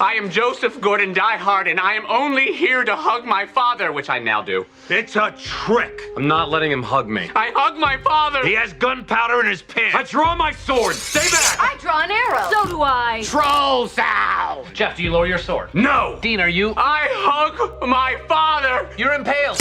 I am Joseph Gordon Diehard, and I am only here to hug my father, which I now do. It's a trick. I'm not letting him hug me. I hug my father. He has gunpowder in his pants. I draw my sword. Stay back. I draw an arrow. So do I. Trolls out. Jeff, do you lower your sword? No. Dean, are you? I hug my father. You're impaled.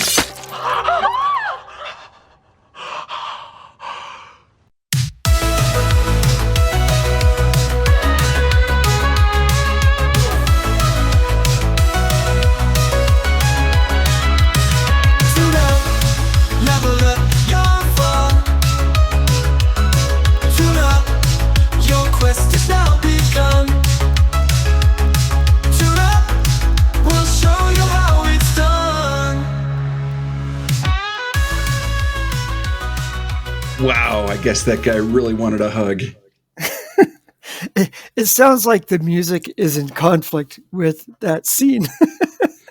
Wow, I guess that guy really wanted a hug. It sounds like the music is in conflict with that scene.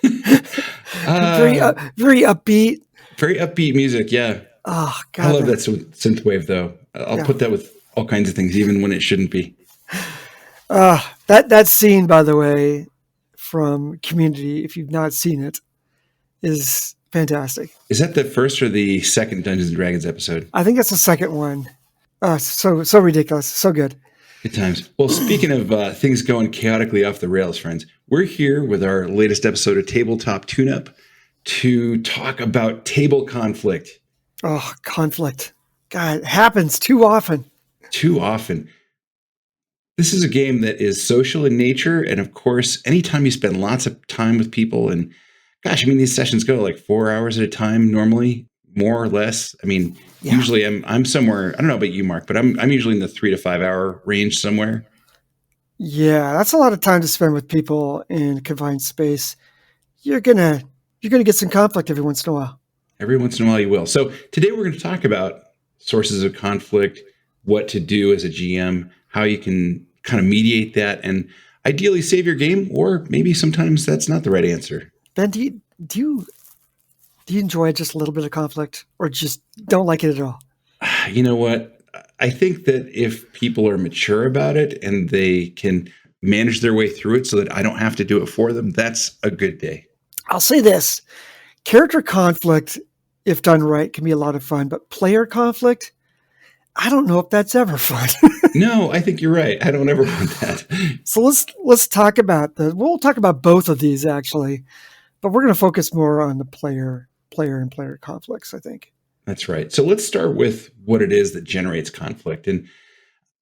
Very upbeat. Very upbeat music, yeah. Oh, God. I love that synthwave, though. I'll put that with all kinds of things, even when it shouldn't be. That scene, by the way, from Community, if you've not seen it, is fantastic. Is that the first or the second Dungeons & Dragons episode? I think that's the second one. So ridiculous. So good. Good times. Well, speaking of things going chaotically off the rails, friends, we're here with our latest episode of Tabletop Tune-Up to talk about table conflict. Oh, conflict. God, it happens too often. Too often. This is a game that is social in nature. And of course, anytime you spend lots of time with people, and gosh, I mean, these sessions go like 4 hours at a time normally, more or less. I mean, usually I'm somewhere, I don't know about you, Mark, but I'm usually in the 3 to 5 hour range somewhere. Yeah, that's a lot of time to spend with people in confined space. You're gonna get some conflict every once in a while. Every once in a while you will. So today we're going to talk about sources of conflict, what to do as a GM, how you can kind of mediate that and ideally save your game, or maybe sometimes that's not the right answer. Ben, do you enjoy just a little bit of conflict, or just don't like it at all? You know what? I think that if people are mature about it and they can manage their way through it so that I don't have to do it for them, that's a good day. I'll say this. Character conflict, if done right, can be a lot of fun, but player conflict, I don't know if that's ever fun. No, I think you're right. I don't ever want that. So let's talk about we'll talk about both of these actually, but we're going to focus more on the player conflicts, I think. That's right. So let's start with what it is that generates conflict. And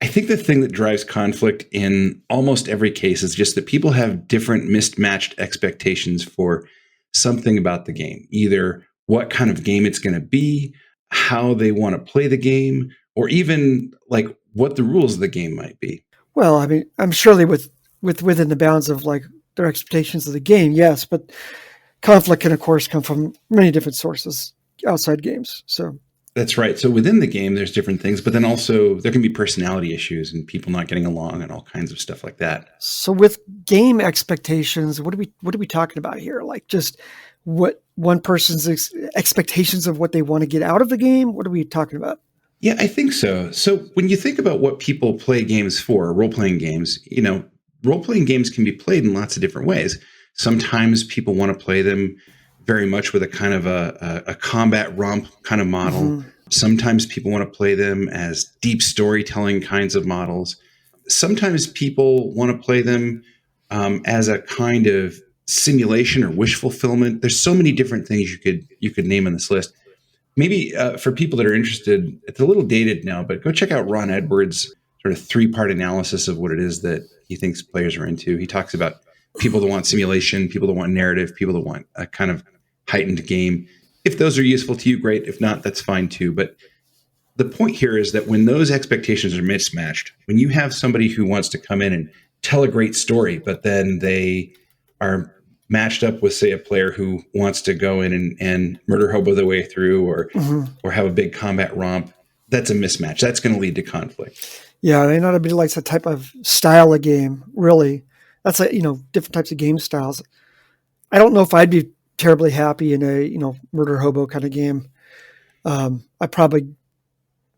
I think the thing that drives conflict in almost every case is just that people have different mismatched expectations for something about the game, either what kind of game it's going to be, how they want to play the game, or even like what the rules of the game might be. Well, I mean, I'm surely within the bounds of like their expectations of the game, yes, but conflict can, of course, come from many different sources outside games. So that's right. So within the game, there's different things, but then also there can be personality issues and people not getting along and all kinds of stuff like that. So with game expectations, what are we talking about here? Like just what one person's expectations of what they want to get out of the game? What are we talking about? Yeah, I think so. So when you think about what people play games for, role-playing games, role-playing games can be played in lots of different ways. Sometimes people want to play them very much with a kind of a combat romp kind of model. Mm-hmm. Sometimes people want to play them as deep storytelling kinds of models. Sometimes people want to play them as a kind of simulation or wish fulfillment. There's so many different things you could name on this list. Maybe for people that are interested, it's a little dated now, but go check out Ron Edwards' sort of 3-part analysis of what it is that he thinks players are into. He talks about people that want simulation, people that want narrative, people that want a kind of heightened game. If those are useful to you, great. If not, that's fine too. But the point here is that when those expectations are mismatched, when you have somebody who wants to come in and tell a great story, but then they are matched up with, say, a player who wants to go in and murder hobo their way through or have a big combat romp, that's a mismatch. That's going to lead to conflict. Yeah, they not be like that type of style of game, really. That's like, different types of game styles. I don't know if I'd be terribly happy in a, murder hobo kind of game. I probably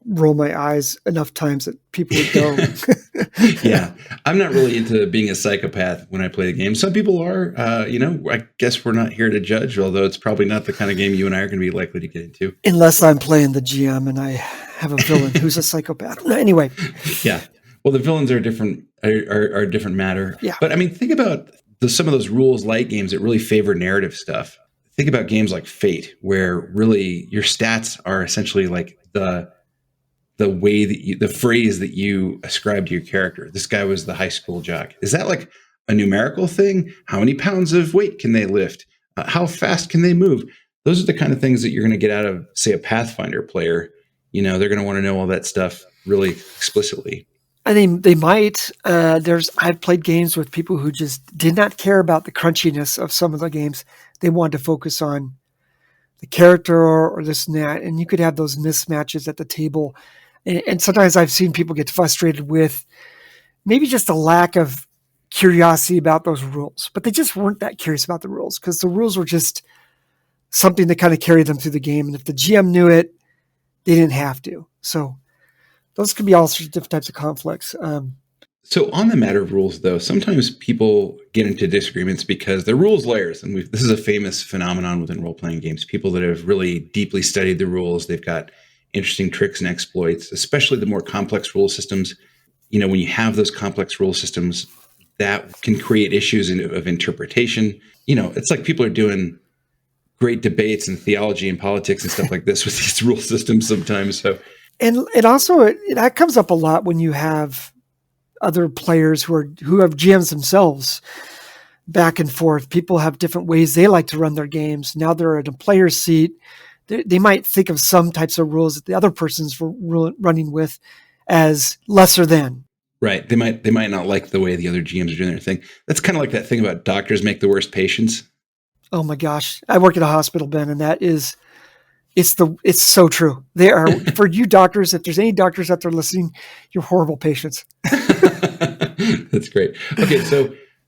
roll my eyes enough times that people would go. Yeah, I'm not really into being a psychopath when I play the game. Some people are. I guess we're not here to judge, although it's probably not the kind of game you and I are going to be likely to get into. Unless I'm playing the GM and I have a villain who's a psychopath. Anyway. Yeah. Well, the villains are different. Are a different matter. Yeah. But I mean, think about some of those rules light games that really favor narrative stuff. Think about games like Fate, where really your stats are essentially like the way that the phrase that you ascribe to your character. This guy was the high school jock. Is that like a numerical thing? How many pounds of weight can they lift? How fast can they move? Those are the kind of things that you're going to get out of, say, a Pathfinder player. They're going to want to know all that stuff really explicitly. I think they might. I've played games with people who just did not care about the crunchiness of some of the games. They wanted to focus on the character or this and that, and you could have those mismatches at the table. And sometimes I've seen people get frustrated with maybe just a lack of curiosity about those rules, but they just weren't that curious about the rules because the rules were just something that kind of carried them through the game. And if the GM knew it, they didn't have to. So those could be all sorts of different types of conflicts. So on the matter of rules, though, sometimes people get into disagreements because they're rules layers. And this is a famous phenomenon within role-playing games. People that have really deeply studied the rules, they've got interesting tricks and exploits, especially the more complex rule systems. When you have those complex rule systems, that can create issues of interpretation. It's like people are doing great debates and theology and politics and stuff like this with these rule systems sometimes. So. And it also that comes up a lot when you have other players who have GMs themselves back and forth. People have different ways they like to run their games. Now they're in a player's seat. They might think of some types of rules that the other person's running with as lesser than. Right. They might not like the way the other GMs are doing their thing. That's kind of like that thing about doctors make the worst patients. Oh my gosh. I work at a hospital, Ben, and that is it's so true. They are, for you doctors, if there's any doctors out there listening, you're horrible patients. That's great. Okay,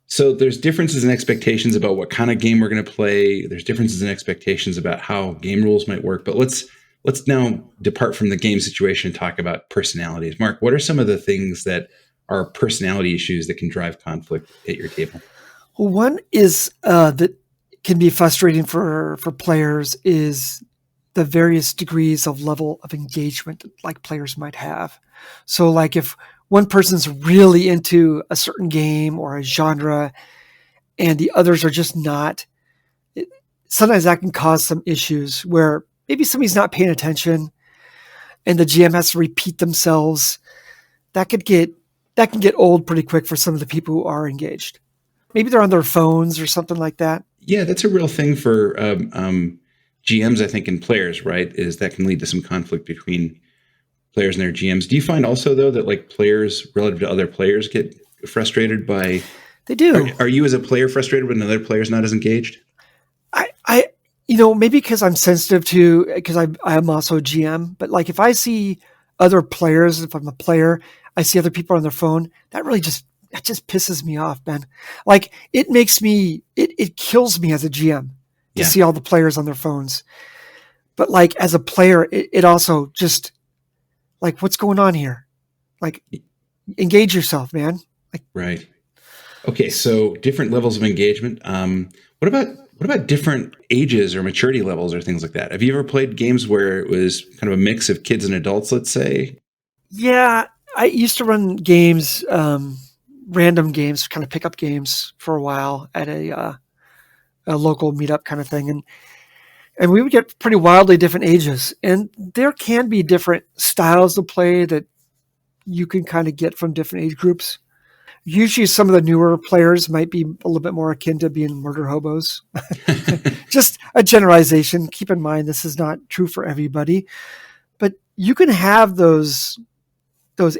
so there's differences in expectations about what kind of game we're going to play. There's differences in expectations about how game rules might work. But let's now depart from the game situation and talk about personalities. Mark, what are some of the things that are personality issues that can drive conflict at your table? Well, one is that can be frustrating for players is the various degrees of level of engagement like players might have. So like if one person's really into a certain game or a genre and the others are just not, sometimes that can cause some issues where maybe somebody's not paying attention and the GM has to repeat themselves. That can get old pretty quick for some of the people who are engaged. Maybe they're on their phones or something like that. Yeah, that's a real thing for GMs, I think, and players, right? Is that can lead to some conflict between players and their GMs. Do you find also, though, that like players relative to other players get frustrated by... They do. Are you as a player frustrated when another player's not as engaged? I maybe because I'm sensitive to, because I'm also a GM, but like if I see other players, if I'm a player, I see other people on their phone, that just pisses me off, Ben. Like it makes me, it kills me as a GM to see all the players on their phones. But like as a player, it also just like, what's going on here? Like engage yourself, man. Like, right. Okay. So different levels of engagement. What about different ages or maturity levels or things like that? Have you ever played games where it was kind of a mix of kids and adults, let's say? Yeah. I used to run games, random games, kind of pickup games for a while at a local meetup kind of thing. And we would get pretty wildly different ages. And there can be different styles of play that you can kind of get from different age groups. Usually some of the newer players might be a little bit more akin to being murder hobos. Just a generalization. Keep in mind, this is not true for everybody. But you can have those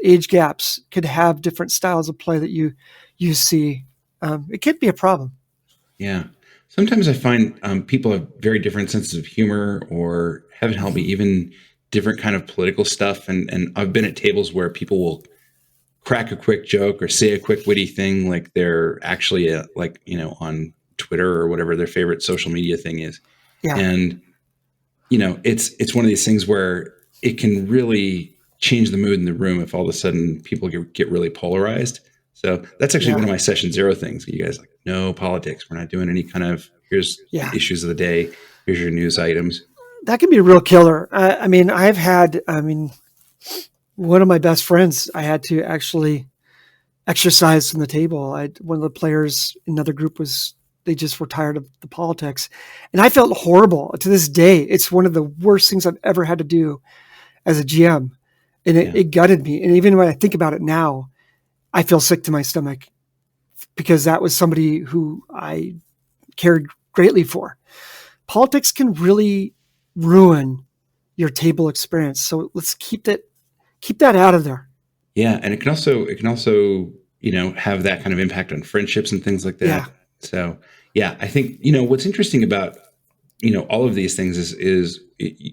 age gaps could have different styles of play that you see. It could be a problem. Yeah. Sometimes I find people have very different senses of humor, or heaven help me, even different kind of political stuff. And I've been at tables where people will crack a quick joke or say a quick witty thing like they're actually on Twitter or whatever their favorite social media thing is. Yeah. And, it's one of these things where it can really change the mood in the room if all of a sudden people get really polarized. So that's actually one of my session 0 things. You guys like, no politics. We're not doing any kind of, here's the issues of the day. Here's your news items. That can be a real killer. One of my best friends, I had to actually exercise from the table. One of the players in another group they just were tired of the politics. And I felt horrible. To this day, it's one of the worst things I've ever had to do as a GM. And it gutted me. And even when I think about it now, I feel sick to my stomach because that was somebody who I cared greatly for. Politics can really ruin your table experience. So let's keep that out of there. Yeah. And it can also, have that kind of impact on friendships and things like that. Yeah. So I think, what's interesting about, all of these things is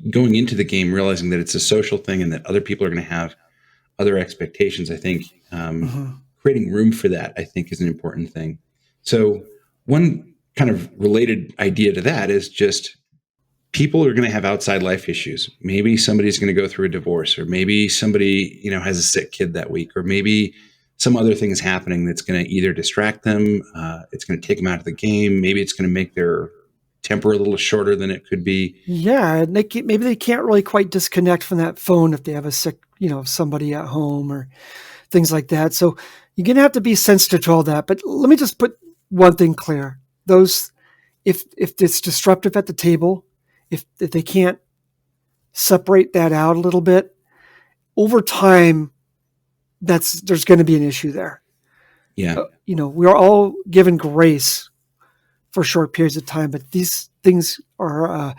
going into the game, realizing that it's a social thing and that other people are going to have other expectations. I think creating room for that, I think, is an important thing. So one kind of related idea to that is just people are going to have outside life issues. Maybe somebody's going to go through a divorce, or maybe somebody, has a sick kid that week, or maybe some other thing is happening that's going to either distract them, it's going to take them out of the game, maybe it's going to make their temper a little shorter than it could be. Yeah, maybe they can't really quite disconnect from that phone if they have a sick, somebody at home or things like that. So you're going to have to be sensitive to all that. But let me just put one thing clear. If it's disruptive at the table, if they can't separate that out a little bit, over time, there's going to be an issue there. Yeah. We're all given grace for short periods of time, but these things are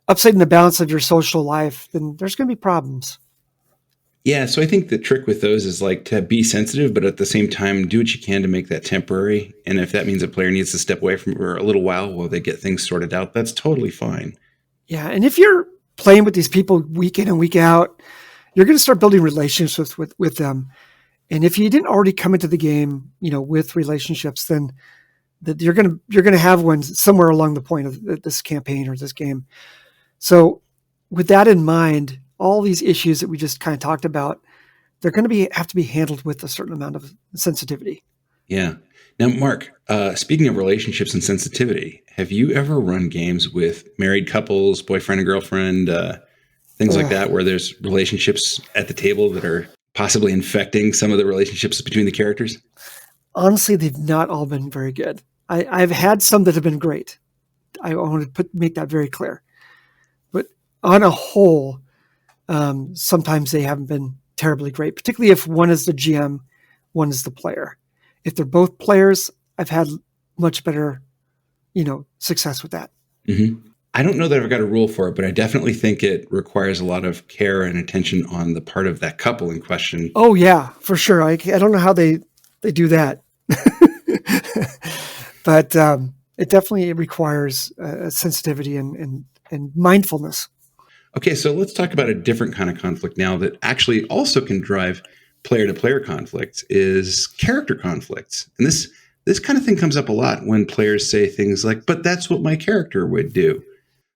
upsetting the balance of your social life, then there's going to be problems. Yeah. So I think the trick with those is like to be sensitive, but at the same time, do what you can to make that temporary. And if that means a player needs to step away from it for a little while they get things sorted out, that's totally fine. Yeah. And if you're playing with these people week in and week out, you're going to start building relationships with them. And if you didn't already come into the game, with relationships, then that you're going to have one somewhere along the point of this campaign or this game. So with that in mind, all these issues that we just kind of talked about, they're going to have to be handled with a certain amount of sensitivity. Yeah. Now, Mark, speaking of relationships and sensitivity, have you ever run games with married couples, boyfriend and girlfriend, things like that, where there's relationships at the table that are possibly infecting some of the relationships between the characters? Honestly, they've not all been very good. I've had some that have been great. I want to make that very clear. But on a whole, sometimes they haven't been terribly great, particularly if one is the GM, one is the player. If they're both players, I've had much better, success with that. Mm-hmm. I don't know that I've got a rule for it, but I definitely think it requires a lot of care and attention on the part of that couple in question. Oh yeah, for sure. I don't know how they do that. But it definitely requires sensitivity and mindfulness. Okay, so let's talk about a different kind of conflict now that actually also can drive player-to-player conflicts, is character conflicts. And this kind of thing comes up a lot when players say things like, but that's what my character would do.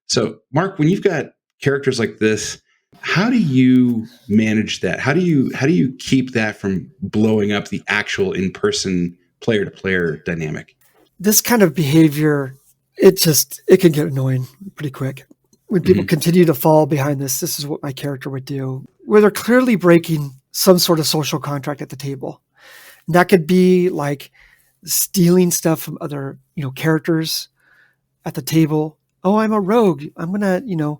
So, Mark, when you've got characters like this, how do you manage that? How do you keep that from blowing up the actual in-person player-to-player dynamic? This kind of behavior, it can get annoying pretty quick. When people continue to fall behind this is what my character would do, where they're clearly breaking some sort of social contract at the table. And that could be like stealing stuff from other, characters at the table. Oh, I'm a rogue. I'm going to,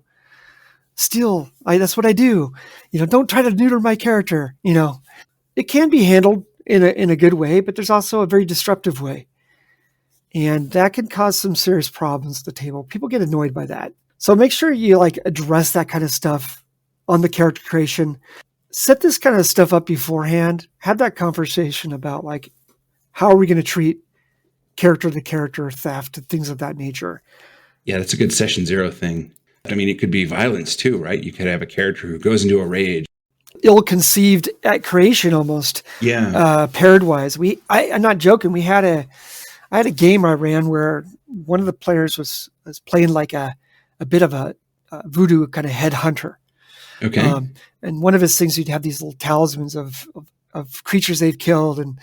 steal. That's what I do. Don't try to neuter my character. It can be handled in a good way, but there's also a very disruptive way. And that can cause some serious problems at the table. People get annoyed by that. So make sure you address that kind of stuff on the character creation. Set this kind of stuff up beforehand. Have that conversation about how are we going to treat character-to-character theft and things of that nature. Yeah, that's a good session 0 thing. I mean, it could be violence too, right? You could have a character who goes into a rage. Ill-conceived at creation almost. Yeah. Paired-wise. I'm not joking. I had a game I ran where one of the players was playing like a bit of a voodoo kind of headhunter. Okay. And one of his things, he'd have these little talismans of creatures they've killed and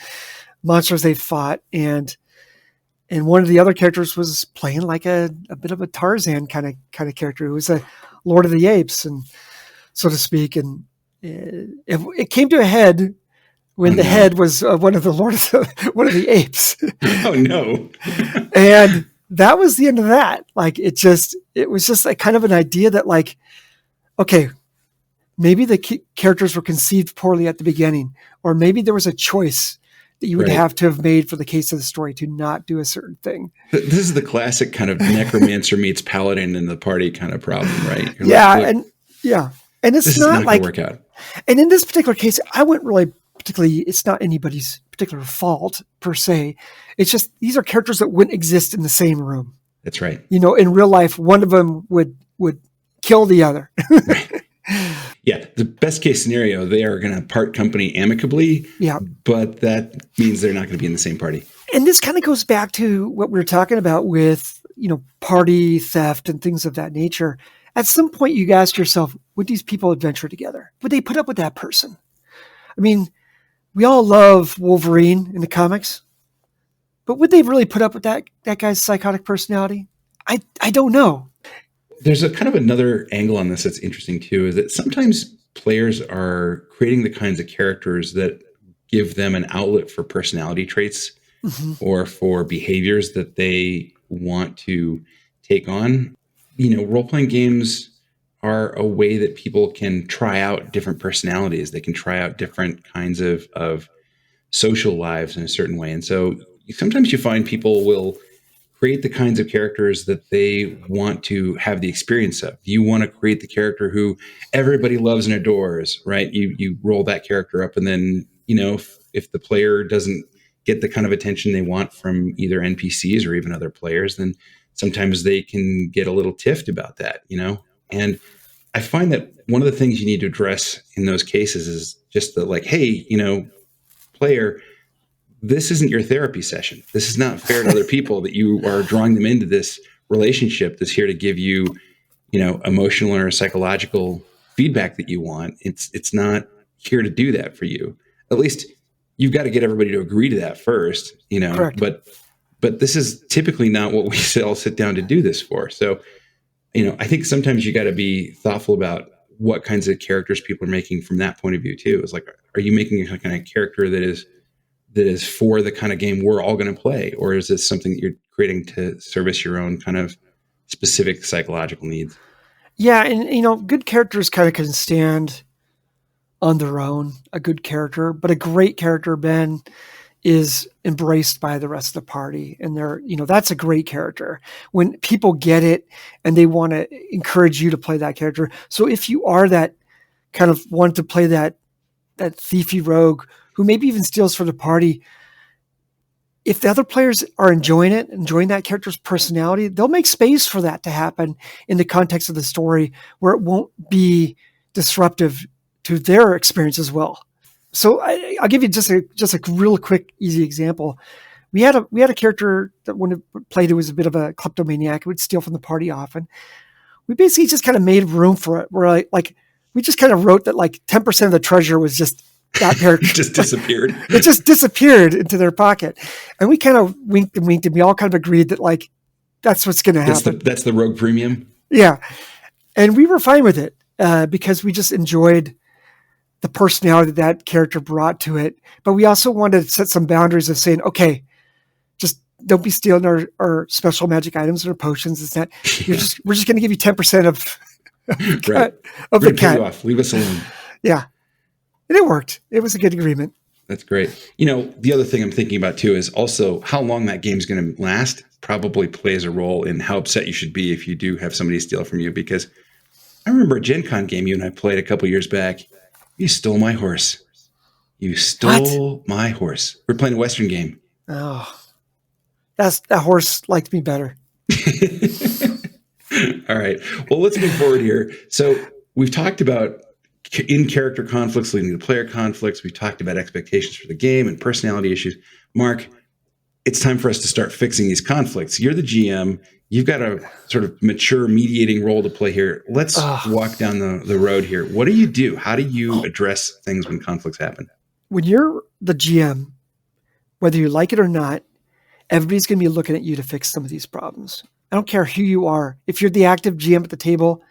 monsters they've fought. And one of the other characters was playing like a bit of a Tarzan kind of character. Who was a Lord of the Apes, and so to speak. And it came to a head when the head was one of the apes. Oh no! And that was the end of that. Like it was just like kind of an idea that like, okay, maybe the characters were conceived poorly at the beginning, or maybe there was a choice that you would have to have made for the case of the story to not do a certain thing. This is the classic kind of necromancer meets paladin in the party kind of problem, right? And it's not like work out. And in this particular case, I wouldn't really particularly. It's not anybody's particular fault per se. It's just these are characters that wouldn't exist in the same room. That's right. In real life, one of them would kill the other. Right. Yeah, the best case scenario, they are going to part company amicably. Yeah, but that means they're not going to be in the same party. And this kind of goes back to what we were talking about with party theft and things of that nature. At some point, you ask yourself, would these people adventure together? Would they put up with that person? I mean, we all love Wolverine in the comics, but would they really put up with that guy's psychotic personality? I don't know. There's a kind of another angle on this that's interesting too, is that sometimes players are creating the kinds of characters that give them an outlet for personality traits or for behaviors that they want to take on. Role-playing games are a way that people can try out different personalities. They can try out different kinds of social lives in a certain way. And so sometimes you find people will create the kinds of characters that they want to have the experience of. You want to create the character who everybody loves and adores, right? You roll that character up, and then, if the player doesn't get the kind of attention they want from either NPCs or even other players, then sometimes they can get a little tiffed about that, And I find that one of the things you need to address in those cases is just the like, hey, player, this isn't your therapy session. This is not fair to other people that you are drawing them into this relationship that's here to give you, emotional or psychological feedback that you want. It's not here to do that for you. At least you've got to get everybody to agree to that first, Correct. But this is typically not what we all sit down to do this for. So, I think sometimes you got to be thoughtful about what kinds of characters people are making from that point of view too. It's like, are you making a kind of character that is for the kind of game we're all going to play? Or is this something that you're creating to service your own kind of specific psychological needs? Yeah. And, good characters kind of can stand on their own, a good character, but a great character, Ben, is embraced by the rest of the party. And that's a great character when people get it and they want to encourage you to play that character. So if you are that kind of want to play that thiefy rogue who maybe even steals for the party, if the other players are enjoying that character's personality, they'll make space for that to happen in the context of the story where it won't be disruptive to their experience as well. So I'll give you just a real quick, easy example. We had a character that when it played, it was a bit of a kleptomaniac. It would steal from the party often. We basically just kind of made room for it. Where we just kind of wrote that 10% of the treasure was just that character. Just disappeared. It just disappeared into their pocket. And we kind of winked and we all kind of agreed that that's what's going to happen. That's the rogue premium. Yeah. And we were fine with it because we just enjoyed the personality that character brought to it. But we also wanted to set some boundaries of saying, okay, just don't be stealing our special magic items or potions. It's not, we're just going to give you 10% of the cut. Leave us alone. Yeah. And it worked. It was a good agreement. That's great. The other thing I'm thinking about too is also how long that game's going to last probably plays a role in how upset you should be if you do have somebody steal from you. Because I remember a Gen Con game you and I played a couple years back. You stole my horse. You stole my horse. We're playing a Western game. Oh, that horse liked me better. All right. Well, let's move forward here. So we've talked about in-character conflicts leading to player conflicts. We've talked about expectations for the game and personality issues. Mark, it's time for us to start fixing these conflicts. You're the GM. You've got a sort of mature mediating role to play here. Let's Ugh. walk down the road here. What do you do? How do you address things when conflicts happen? When you're the GM, whether you like it or not, everybody's going to be looking at you to fix some of these problems. I don't care who you are. If you're the active GM at the table,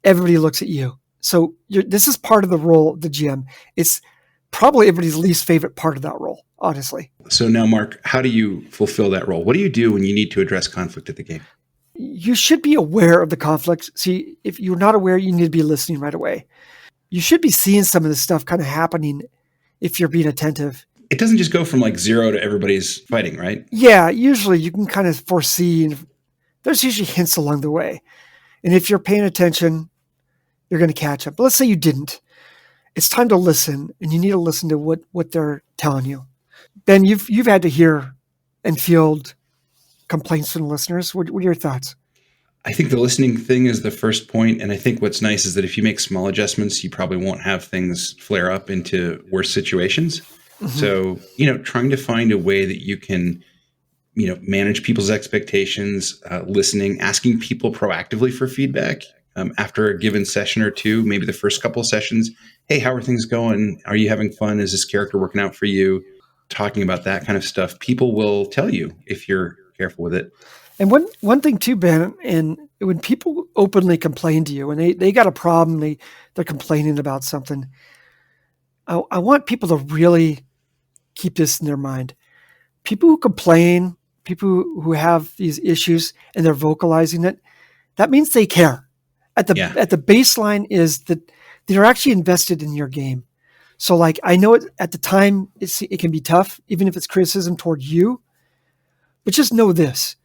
everybody looks at you. So this is part of the role of the GM. It's probably everybody's least favorite part of that role, honestly. So now, Mark, how do you fulfill that role? What do you do when you need to address conflict at the game? You should be aware of the conflict. See, if you're not aware, you need to be listening right away. You should be seeing some of this stuff kind of happening if you're being attentive. It doesn't just go from like 0 to everybody's fighting, right? Yeah, usually you can kind of foresee. There's usually hints along the way. And if you're paying attention, you're going to catch up. But let's say you didn't. It's time to listen, and you need to listen to what they're telling you. Ben, you've had to hear and field complaints from listeners. What are your thoughts? I think the listening thing is the first point, and I think what's nice is that if you make small adjustments, you probably won't have things flare up into worse situations. Mm-hmm. So, trying to find a way that you can, manage people's expectations, listening, asking people proactively for feedback after a given session or two, maybe the first couple of sessions. Hey, how are things going? Are you having fun? Is this character working out for you? Talking about that kind of stuff. People will tell you if you're careful with it. And one thing too, Ben, and when people openly complain to you and they got a problem, they're complaining about something, I want people to really keep this in their mind. People who complain, people who have these issues and they're vocalizing it, that means they care. At the baseline is that they're actually invested in your game. So like, I know at the time it can be tough, even if it's criticism toward you, but just know this.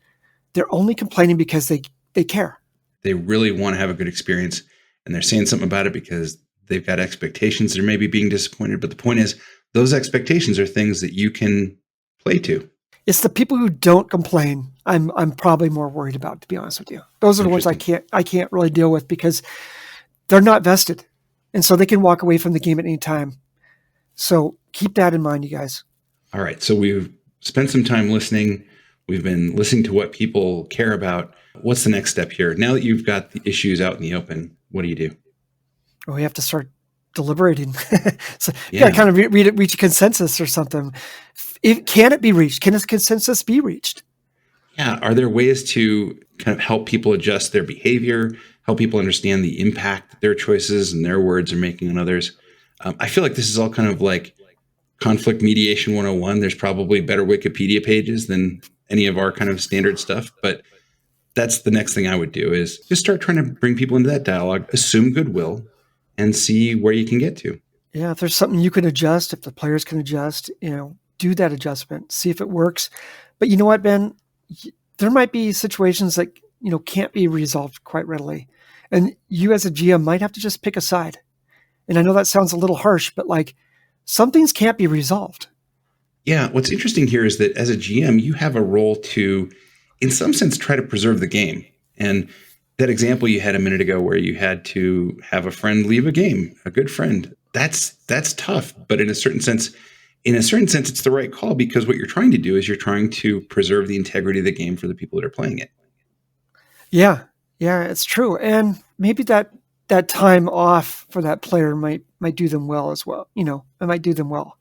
They're only complaining because they care. They really want to have a good experience, and they're saying something about it because they've got expectations. They're maybe being disappointed, but the point is those expectations are things that you can play to. It's the people who don't complain I'm probably more worried about, to be honest with you. Those are the ones I can't really deal with because they're not vested. And so they can walk away from the game at any time. So keep that in mind, you guys. All right. So we've spent some time listening. We've been listening to what people care about. What's the next step here? Now that you've got the issues out in the open, what do you do? Well, we have to start deliberating. So you got to kind of reach a consensus or something. Can it be reached? Can a consensus be reached? Yeah. Are there ways to kind of help people adjust their behavior, help people understand the impact that their choices and their words are making on others? I feel like this is all kind of like conflict mediation 101. There's probably better Wikipedia pages than any of our kind of standard stuff, but that's the next thing I would do is just start trying to bring people into that dialogue, assume goodwill, and see where you can get to. Yeah, if there's something you can adjust, if the players can adjust, do that adjustment, see if it works. But you know what, Ben? There might be situations that, can't be resolved quite readily. And you as a GM might have to just pick a side. And I know that sounds a little harsh, but like some things can't be resolved. Yeah. What's interesting here is that as a GM, you have a role to, in some sense, try to preserve the game. And that example you had a minute ago where you had to have a friend leave a game, a good friend, that's tough. But in a certain sense, it's the right call because what you're trying to do is you're trying to preserve the integrity of the game for the people that are playing it. Yeah, it's true. And maybe that time off for that player might do them well as well. It might do them well.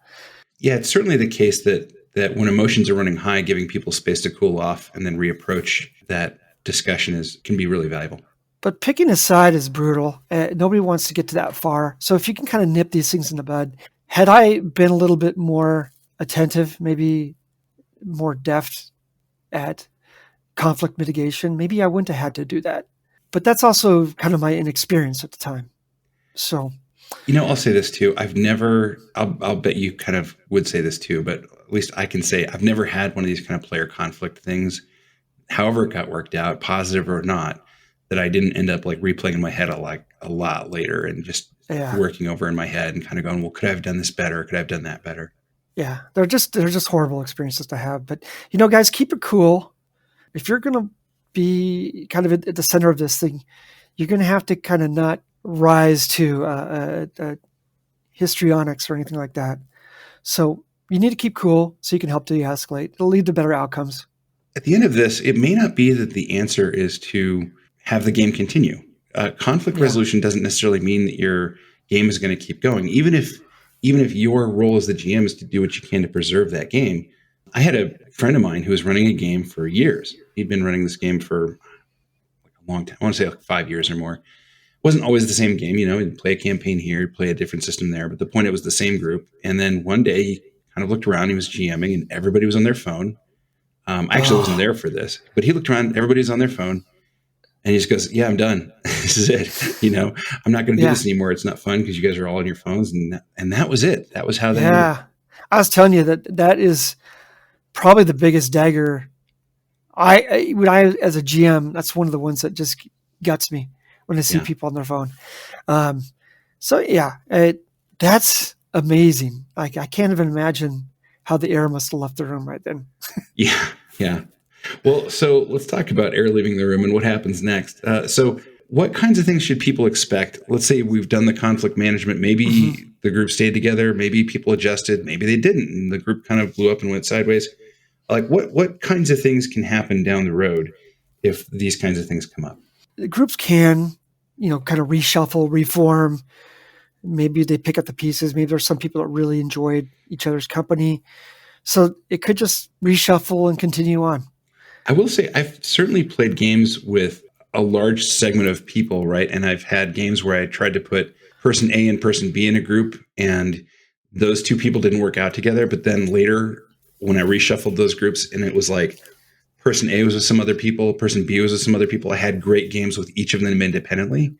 Yeah, it's certainly the case that when emotions are running high, giving people space to cool off and then reapproach that discussion can be really valuable. But picking a side is brutal. Nobody wants to get to that far. So if you can kind of nip these things in the bud, had I been a little bit more attentive, maybe more deft at conflict mitigation, maybe I wouldn't have had to do that. But that's also kind of my inexperience at the time. So, I'll say this too. I'll bet you kind of would say this too, but at least I can say I've never had one of these kind of player conflict things, however it got worked out, positive or not, that I didn't end up like replaying in my head a lot later and just working over in my head and kind of going, well, could I have done this better? Could I have done that better? Yeah, they're just horrible experiences to have. But, guys, keep it cool. If you're going to be kind of at the center of this thing, you're going to have to kind of not rise to histrionics or anything like that. So you need to keep cool so you can help de-escalate. It'll lead to better outcomes. at the end of this, it may not be that the answer is to have the game continue. Conflict resolution doesn't necessarily mean that your game is going to keep going. Even if your role as the GM is to do what you can to preserve that game. I had a friend of mine who was running a game for years. He'd been running this game for a long time. I want to say like 5 years or more. It wasn't always the same game. He'd play a campaign here, he'd play a different system there. But the point, it was the same group. And then one day he kind of looked around, he was GMing, and everybody was on their phone. I actually wasn't there for this, but he looked around, everybody was on their phone. And he just goes, yeah, I'm done. This is it. I'm not going to do this anymore. It's not fun because you guys are all on your phones. And that was it. That was how they moved. I was telling you that is probably the biggest dagger. When I, as a GM, that's one of the ones that just guts me when I see people on their phone. That's amazing. I can't even imagine how the air must have left the room right then. Yeah. Well, so let's talk about air leaving the room and what happens next. So what kinds of things should people expect? Let's say we've done the conflict management. Maybe the group stayed together. Maybe people adjusted. Maybe they didn't. And the group kind of blew up and went sideways. Like what kinds of things can happen down the road if these kinds of things come up? The groups can, kind of reshuffle, reform. Maybe they pick up the pieces. Maybe there's some people that really enjoyed each other's company. So it could just reshuffle and continue on. I will say I've certainly played games with a large segment of people, right? And I've had games where I tried to put person A and person B in a group, and those two people didn't work out together. But then later, when I reshuffled those groups, and it was like person A was with some other people, person B was with some other people, I had great games with each of them independently.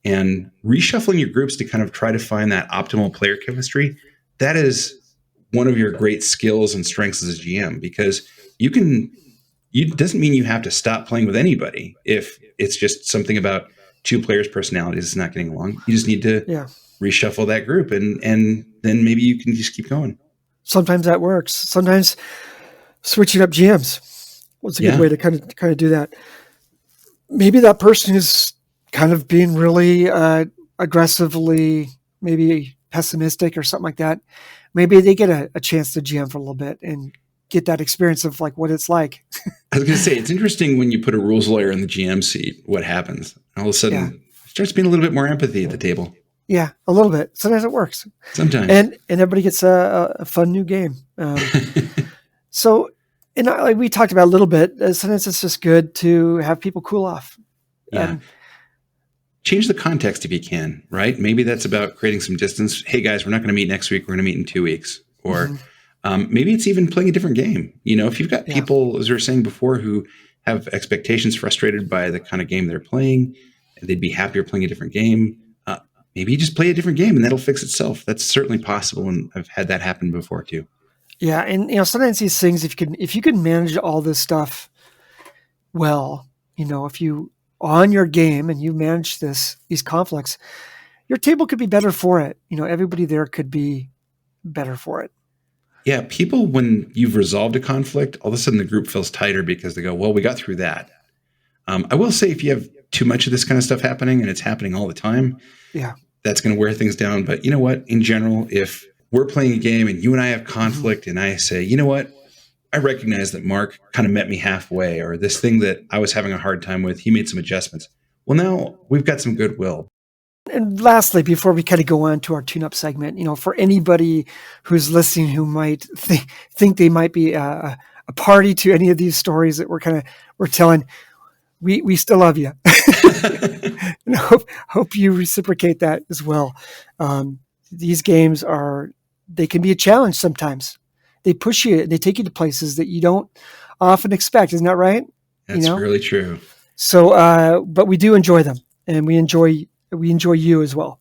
And reshuffling your groups to kind of try to find that optimal player chemistry, that is one of your great skills and strengths as a GM, because it doesn't mean you have to stop playing with anybody if it's just something about two players' personalities is not getting along. You just need to reshuffle that group, and then maybe you can just keep going. Sometimes that works. Sometimes switching up GMs was a good way to kind of do that. Maybe that person is kind of being really aggressively, maybe pessimistic or something like that. Maybe they get a chance to GM for a little bit and get that experience of like what it's like. I was going to say, it's interesting when you put a rules lawyer in the GM seat, what happens. All of a sudden, it starts being a little bit more empathy at the table. Yeah, a little bit. Sometimes it works. Sometimes. And everybody gets a fun new game. So, like we talked about a little bit, sometimes it's just good to have people cool off. Yeah. Change the context if you can, right? Maybe that's about creating some distance. Hey guys, we're not going to meet next week. We're going to meet in 2 weeks. Or maybe it's even playing a different game. If you've got people, as we were saying before, who have expectations frustrated by the kind of game they're playing, and they'd be happier playing a different game. Maybe you just play a different game and that'll fix itself. That's certainly possible. And I've had that happen before too. Yeah. And, sometimes these things, if you can manage all this stuff well, if you on your game and you manage these conflicts, your table could be better for it. Everybody there could be better for it. Yeah. People, when you've resolved a conflict, all of a sudden the group feels tighter because they go, well, we got through that. I will say, if you have too much of this kind of stuff happening and it's happening all the time, that's going to wear things down. But you know what? In general, if we're playing a game and you and I have conflict and I say, you know what? I recognize that Mark kind of met me halfway, or this thing that I was having a hard time with, he made some adjustments. Well, now we've got some goodwill. And lastly, before we kind of go on to our tune-up segment, for anybody who's listening who might think they might be a party to any of these stories that we're telling, we still love you. And hope you reciprocate that as well. These games they can be a challenge sometimes. They push you, they take you to places that you don't often expect. Isn't that right? That's really true. So, but we do enjoy them, and we enjoy you as well.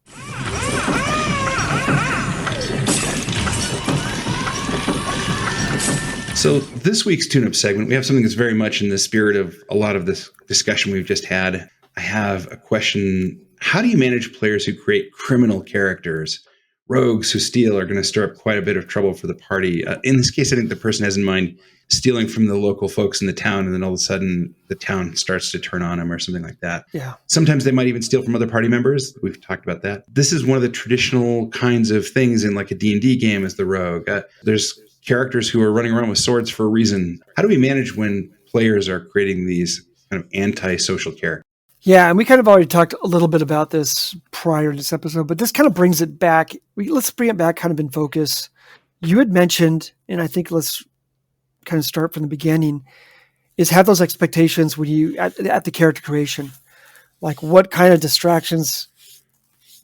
So this week's tune-up segment, we have something that's very much in the spirit of a lot of this discussion we've just had. I have a question. How do you manage players who create criminal characters? Rogues who steal are going to stir up quite a bit of trouble for the party. In this case, I think the person has in mind stealing from the local folks in the town, and then all of a sudden the town starts to turn on them or something like that. Yeah. Sometimes they might even steal from other party members. We've talked about that. This is one of the traditional kinds of things in like a D&D game as the rogue. There's characters who are running around with swords for a reason. How do we manage when players are creating these kind of antisocial characters. Yeah, and we kind of already talked a little bit about this prior to this episode, but this kind of brings it back. Let's bring it back kind of in focus. You had mentioned, and I think let's kind of start from the beginning, is have those expectations when you at the character creation. Like, what kind of distractions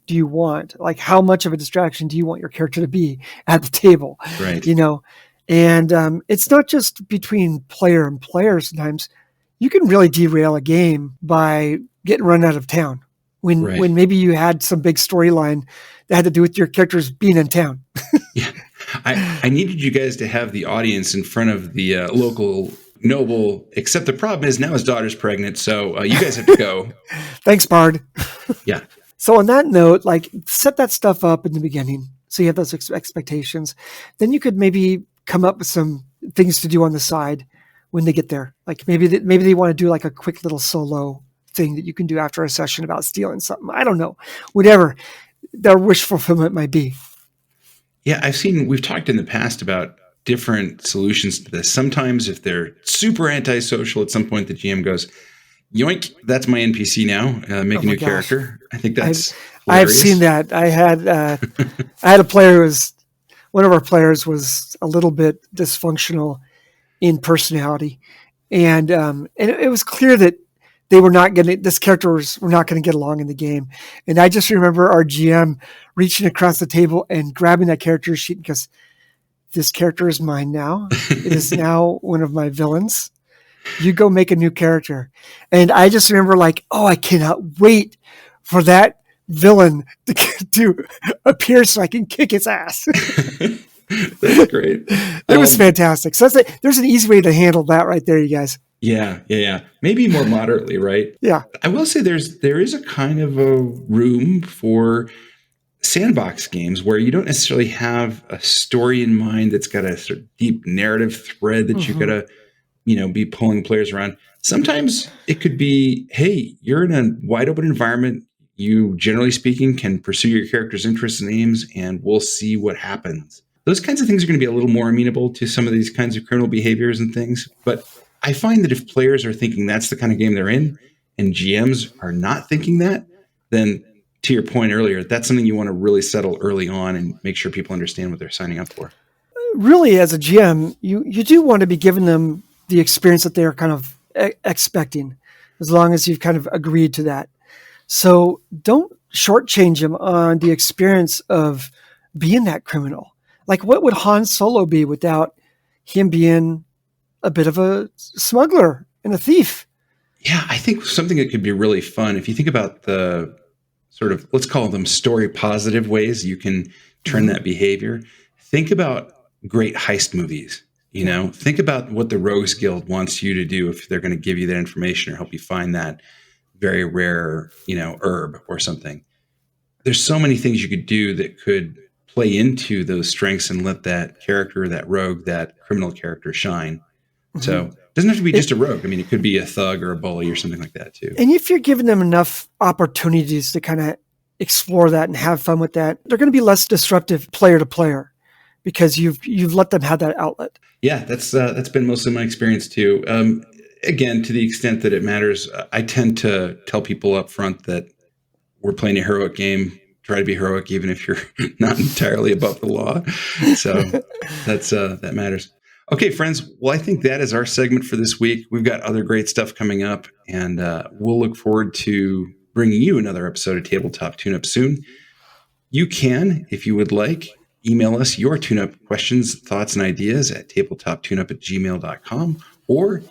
do you want? Like, how much of a distraction do you want your character to be at the table? Right. And it's not just between player and player. Sometimes you can really derail a game by getting run out of town when maybe you had some big storyline that had to do with your characters being in town. Yeah. I needed you guys to have the audience in front of the local noble, except the problem is now his daughter's pregnant, so you guys have to go. Thanks, Bard. Yeah. So on that note, like, set that stuff up in the beginning so you have those expectations. Then you could maybe come up with some things to do on the side when they get there. Like maybe they want to do like a quick little solo thing that you can do after a session about stealing something. I don't know. Whatever their wish fulfillment might be. Yeah, we've talked in the past about different solutions to this. Sometimes if they're super antisocial, at some point the GM goes, yoink, that's my NPC now. Make a new character. I think that's I've seen that. I had a player who was, one of our players was a little bit dysfunctional in personality. And it was clear that this characters were not going to get along in the game. And I just remember our GM reaching across the table and grabbing that character sheet because this character is mine now. It is now one of my villains. You go make a new character. And I just remember like, oh, I cannot wait for that villain to appear so I can kick his ass. That's great. It was fantastic. So there's an easy way to handle that right there, you guys. Yeah. Maybe more moderately, right? Yeah. I will say there is a kind of a room for sandbox games where you don't necessarily have a story in mind that's got a sort of deep narrative thread that you gotta, be pulling players around. Sometimes it could be, hey, you're in a wide open environment. You, generally speaking, can pursue your character's interests and aims, and we'll see what happens. Those kinds of things are going to be a little more amenable to some of these kinds of criminal behaviors and things. But I find that if players are thinking that's the kind of game they're in, and GMs are not thinking that, then to your point earlier, that's something you want to really settle early on and make sure people understand what they're signing up for. Really, as a GM, you do want to be giving them the experience that they're kind of expecting, as long as you've kind of agreed to that. So don't shortchange them on the experience of being that criminal. Like, what would Han Solo be without him being a bit of a smuggler and a thief? Yeah, I think something that could be really fun, if you think about the sort of, let's call them story positive ways you can turn that behavior. Think about great heist movies. Think about what the Rogues Guild wants you to do if they're going to give you that information or help you find that very rare, herb or something. There's so many things you could do that could play into those strengths and let that character, that rogue, that criminal character shine. So it doesn't have to be just a rogue. I mean, it could be a thug or a bully or something like that too. And if you're giving them enough opportunities to kind of explore that and have fun with that, they're going to be less disruptive player to player because you've let them have that outlet. Yeah, that's been mostly my experience too. Again, to the extent that it matters, I tend to tell people up front that we're playing a heroic game. Try to be heroic, even if you're not entirely above the law. So that matters. Okay, friends. Well, I think that is our segment for this week. We've got other great stuff coming up, and we'll look forward to bringing you another episode of Tabletop Tune-Up soon. You can, if you would like, email us your tune-up questions, thoughts, and ideas at tabletoptuneup@gmail.com, or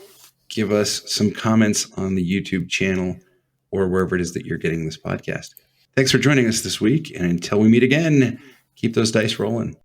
give us some comments on the YouTube channel or wherever it is that you're getting this podcast. Thanks for joining us this week, and until we meet again, keep those dice rolling.